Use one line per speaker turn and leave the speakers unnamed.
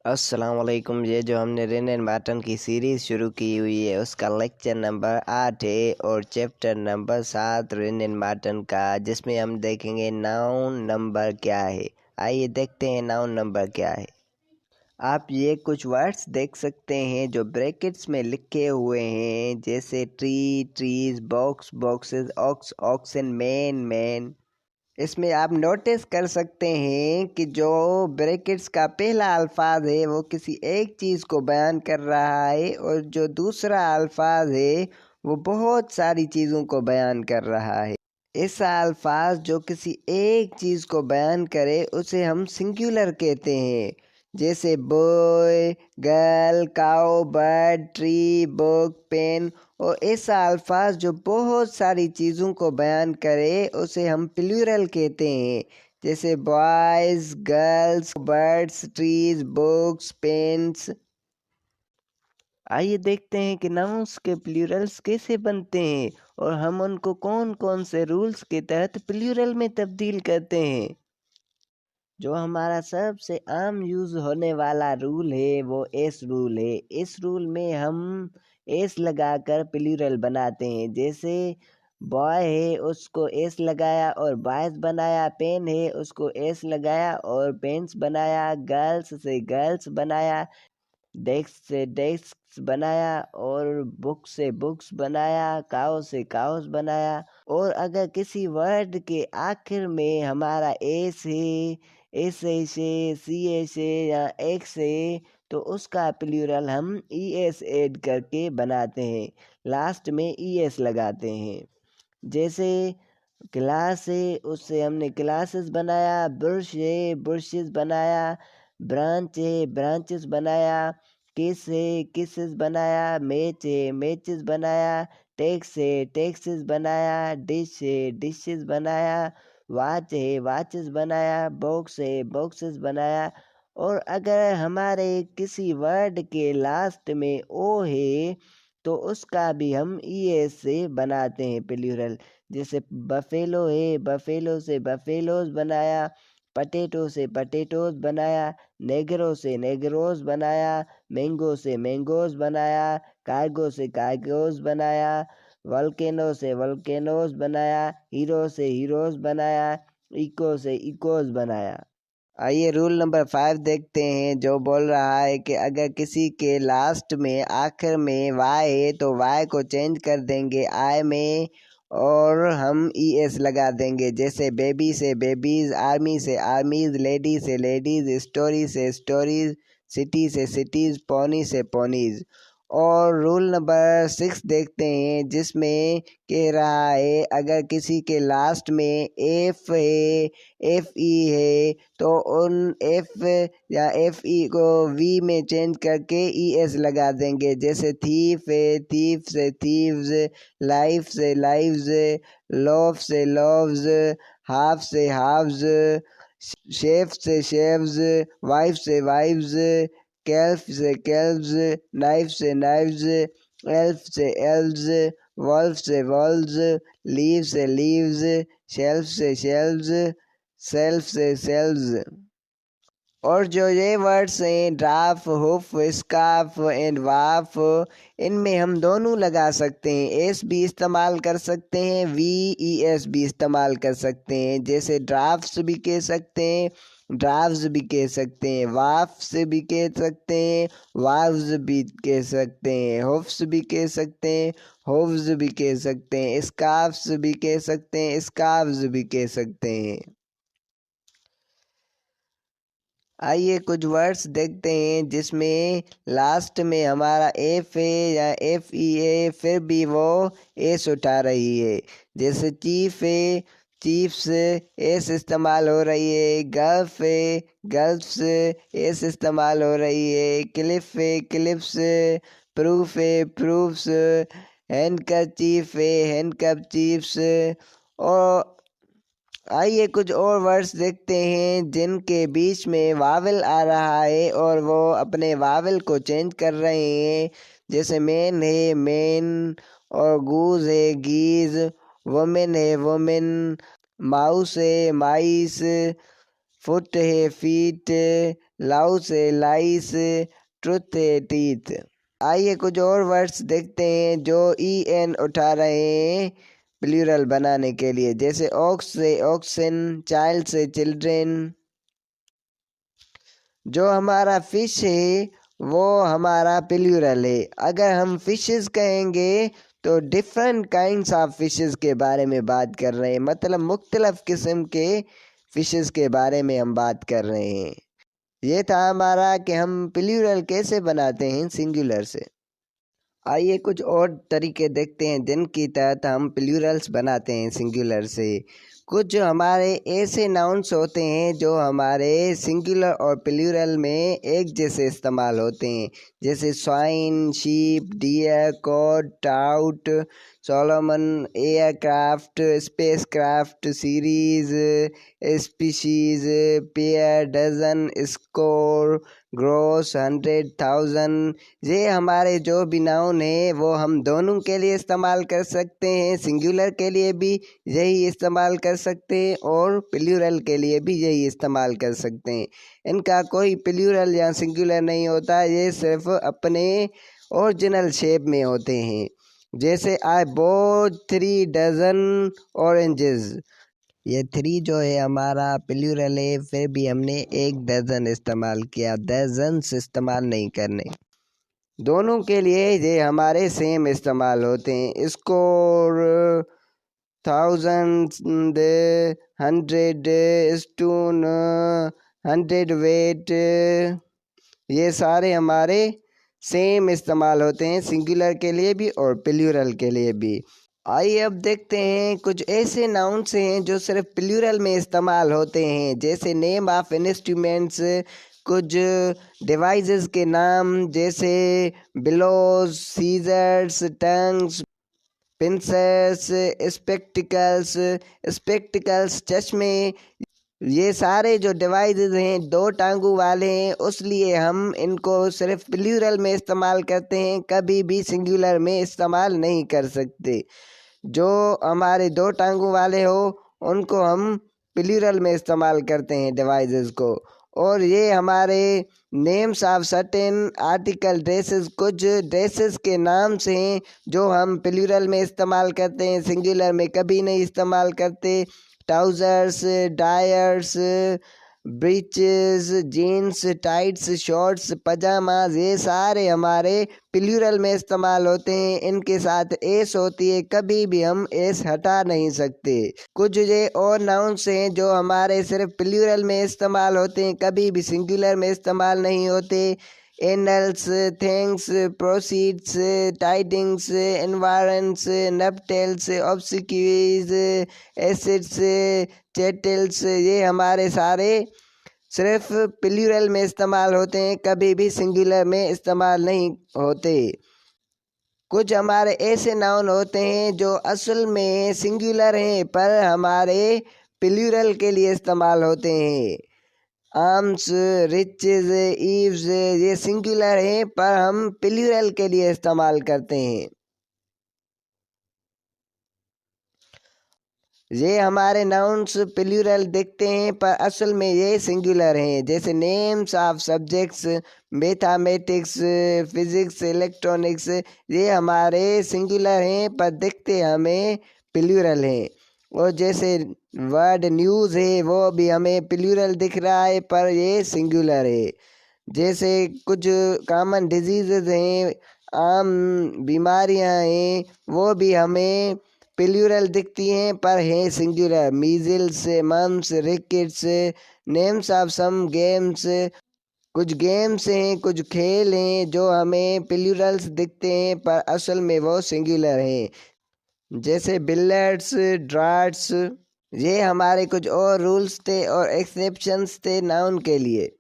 अस्सलाम वालेकुम। ये जो हमने रेन एंड मार्टन की सीरीज़ शुरू की हुई है उसका लेक्चर नंबर 8 है और chapter number 7 rain and Marton का, जिसमें हम देखेंगे नाउन नंबर क्या है। आइए देखते हैं नाउन नंबर क्या है। आप ये कुछ वर्ड्स देख सकते हैं जो ब्रैकेट्स में लिखे हुए हैं, जैसे tree, trees, box, boxes, ox, oxen, man, man. इसमें आप नोटिस कर सकते हैं कि जो ब्रैकेट्स का पहला अल्फाज है वो किसी एक चीज़ को बयान कर रहा है और जो दूसरा अल्फाज है वो बहुत सारी चीज़ों को बयान कर रहा है। ऐसा अल्फाज जो किसी एक चीज़ को बयान करे उसे हम सिंगुलर कहते हैं, जैसे boy, girl, cow, bird, tree, book, pen. और ऐसा अल्फाज जो बहुत सारी चीज़ों को बयान करे उसे हम प्लूरल कहते हैं, जैसे boys, girls, birds, trees, books, pens. आइए देखते हैं कि नाउन्स के प्लूरल्स कैसे बनते हैं और हम उनको कौन कौन से रूल्स के तहत प्लूरल में तब्दील करते हैं। जो हमारा सबसे आम यूज़ होने वाला रूल है वो एस रूल है। इस रूल में हम एस लगाकर प्लूरल बनाते हैं, जैसे बॉय है उसको एस लगाया और बॉयज़ बनाया, पेन है उसको एस लगाया और पेन्स बनाया, गर्ल्स से गर्ल्स बनाया, डेस्क से डेस्क बनाया और बुक से बुक्स बनाया, काउ से काउस बनाया। और अगर किसी वर्ड के आखिर में हमारा एस है, एस से, सी से या एक्स है, तो उसका प्लूरल हम ई एस ऐड करके बनाते हैं, लास्ट में ई एस लगाते हैं। जैसे क्लास है उससे हमने क्लासेस बनाया, ब्रश है ब्रशेस बनाया, ब्रांच है ब्रांचेस बनाया, किस है किसेस बनाया, मैच है मैचेस बनाया, टैक्स है टैक्सेस बनाया, डिश है डिशेस बनाया, वाच है वाचेस बनाया, बॉक्स है बॉक्सेस बनाया। और अगर हमारे किसी वर्ड के लास्ट में ओ है तो उसका भी हम ई एस से बनाते हैं प्लूरल, जैसे बफेलो है बफेलो से बफेलोज बनाया, पटेटो से पटेटोज बनाया, नेगरो से नेगरोज बनाया, मैंगो से मैंगोज बनाया, कार्गो से कार्गोज बनाया, वल्केनो से वल्केनोज बनाया, हीरो से हीरोज बनाया, इको से इकोज बनाया। आइए रूल नंबर 5 देखते हैं, जो बोल रहा है कि अगर किसी के लास्ट में आखिर में वाई है तो वाई को चेंज कर देंगे आई में और हम ई एस लगा देंगे, जैसे बेबी से बेबीज, आर्मी से आर्मीज, लेडी से लेडीज, स्टोरी से स्टोरीज, सिटी से सिटीज, पोनी से पोनीज। और रूल नंबर 6 देखते हैं, जिसमें कह रहा है अगर किसी के लास्ट में एफ है, एफ ई है, तो उन एफ या एफ ई को वी में चेंज करके ई एस लगा देंगे, जैसे थीफ है थीफ से थीव्स, लाइफ से लाइव्स, लव से लव्स, हाफ से हाफ्स, शेफ से शेफ्स, वाइफ से वाइफ्स, कैल्फ से कैल्व्स, नाइफ से नाइफ्स, एल्फ से एल्व्स, वॉल्फ से वॉल्व्स, लीव से लीव्स, शेल्फ से शेल्व्स, सेल्फ से सेल्व्स। और जो ये वर्ड्स हैं ड्राफ, हुफ, स्काफ एंड वाफ, इनमें हम दोनों लगा सकते हैं, एस भी इस्तेमाल कर सकते हैं, वी ई एस भी इस्तेमाल कर सकते हैं, जैसे ड्राफ्ट्स भी कह सकते हैं, ड्राफ्ट्स भी कह सकते हैं, वाफ से भी कह सकते हैं, वाव्स भी कह सकते हैं, हुफ्स भी कह सकते हैं, होव्स भी कह सकते हैं, स्काफ्स भी कह सकते हैं, स्काफ्स भी कह सकते हैं। आइए कुछ वर्ड्स देखते हैं जिसमें लास्ट में हमारा एफ है या एफ ई है, फिर भी वो एस उठा रही है, जैसे चीफ है चीफ्स एस इस्तेमाल हो रही है, गर्ल्फ है गर्ल्फ्स एस इस्तेमाल हो रही है, क्लिफ है क्लिप्स, प्रूफ है प्रूफ्स, हैंडकरचीफ है हैंडकरचीफ्स। और आइए कुछ और वर्ड्स देखते हैं जिनके बीच में वावल आ रहा है और वो अपने वावल को चेंज कर रहे हैं, जैसे मैन है मैन और गूज है गीज, वुमेन है वुमेन, माउस है माइस, फुट है फीट, लाउस है लाइस, ट्रुथ है टीथ। आइए कुछ और वर्ड्स देखते हैं जो ई एन उठा रहे हैं प्लूरल बनाने के लिए, जैसे ऑक्स से ऑक्सन, चाइल्ड से चिल्ड्रेन। जो हमारा फिश है वो हमारा प्लूरल है। अगर हम फिशेस कहेंगे तो डिफरेंट काइंड्स ऑफ फिशेस के बारे में बात कर रहे हैं, मतलब मुख्तलिफ किस्म के फिशेस के बारे में हम बात कर रहे हैं। ये था हमारा कि हम प्लूरल कैसे बनाते हैं सिंगुलर से। आइए कुछ और तरीके देखते हैं जिनकी तहत हम प्लूरल्स बनाते हैं सिंगुलर से। कुछ हमारे ऐसे नाउन्स होते हैं जो हमारे सिंगुलर और प्लूरल में एक जैसे इस्तेमाल होते हैं, जैसे swine, sheep, deer, cod, trout, salmon, aircraft, spacecraft, series, species, pair, dozen, score, gross, 100,000। ये हमारे जो भी नाउन है वो हम दोनों के लिए इस्तेमाल कर सकते हैं, सिंगुलर के लिए भी यही इस्तेमाल कर सकते हैं और प्लूरल के लिए भी यही इस्तेमाल कर सकते हैं। इनका कोई प्लूरल या सिंगुलर नहीं होता, ये सिर्फ अपने ओरिजिनल शेप में होते हैं। जैसे आई बोट 3 डजन ऑरेंजेस, ये 3 जो है हमारा प्लूरल है, फिर भी हमने 1 डजन इस्तेमाल किया, डजन्स इस्तेमाल नहीं करने। दोनों के लिए ये हमारे सेम इस्तेमाल होते हैं। स्कोर, 1000, 100, स्टून, 100 वेट, ये सारे हमारे सेम इस्तेमाल होते हैं सिंगुलर के लिए भी और प्लूरल के लिए भी। आइए अब देखते हैं कुछ ऐसे नाउन्स हैं जो सिर्फ प्लूरल में इस्तेमाल होते हैं, जैसे नेम ऑफ इंस्ट्रूमेंट्स, कुछ डिवाइसेस के नाम जैसे bellows, scissors, tongs, pincers, spectacles, spectacles चश्मे। ये सारे जो डिवाइसेस हैं 2 टांगों वाले हैं, उसलिए हम इनको सिर्फ प्लूरल में इस्तेमाल करते हैं, कभी भी सिंगुलर में इस्तेमाल नहीं कर सकते। जो हमारे 2 टांगों वाले हो उनको हम प्लूरल में इस्तेमाल करते हैं डिवाइसेस को। और ये हमारे names of certain article dresses, कुछ ड्रेसेस के नाम से हैं जो हम प्लूरल में इस्तेमाल करते हैं, सिंगुलर में कभी नहीं इस्तेमाल करते। Trousers, drawers, breeches, jeans, tights, shorts, pyjamas, ये सारे हमारे प्लूरल में इस्तेमाल होते हैं। इनके साथ एस होती है, कभी भी हम एस हटा नहीं सकते। कुछ ये और नाउन्स हैं जो हमारे सिर्फ प्लूरल में इस्तेमाल होते हैं, कभी भी सिंगुलर में इस्तेमाल नहीं होते। Annals, things, proceeds, tidings, environs, nuptials, obsequies, assets, chattels, ये हमारे सारे सिर्फ प्लूरल में इस्तेमाल होते हैं, कभी भी सिंगुलर में इस्तेमाल नहीं होते। कुछ हमारे ऐसे नाउन होते हैं जो असल में सिंगुलर हैं पर हमारे प्लूरल के लिए इस्तेमाल होते हैं। आर्म्स, रिचेस, ईव्स, ये सिंगुलर हैं पर हम प्लूरल के लिए इस्तेमाल करते हैं। ये हमारे नाउन्स प्लूरल दिखते हैं पर असल में ये सिंगुलर हैं, जैसे names of subjects, mathematics, physics, electronics, ये हमारे सिंगुलर हैं पर दिखते हमें प्लूरल हैं। और जैसे वर्ड न्यूज़ है वो भी हमें प्लूरल दिख रहा है पर ये सिंगुलर है। जैसे कुछ कॉमन डिजीज़ हैं, आम बीमारियां हैं, वो भी हमें प्लूरल दिखती हैं पर हैं singular, measles, mumps, rickets. Names of some games, कुछ गेम्स हैं, कुछ खेल हैं जो हमें प्लूरल्स दिखते हैं पर असल में वो सिंगुलर हैं, जैसे बिलियर्ड्स, ड्राफ्ट्स। ये हमारे कुछ और रूल्स थे और एक्सेप्शंस थे नाउन के लिए।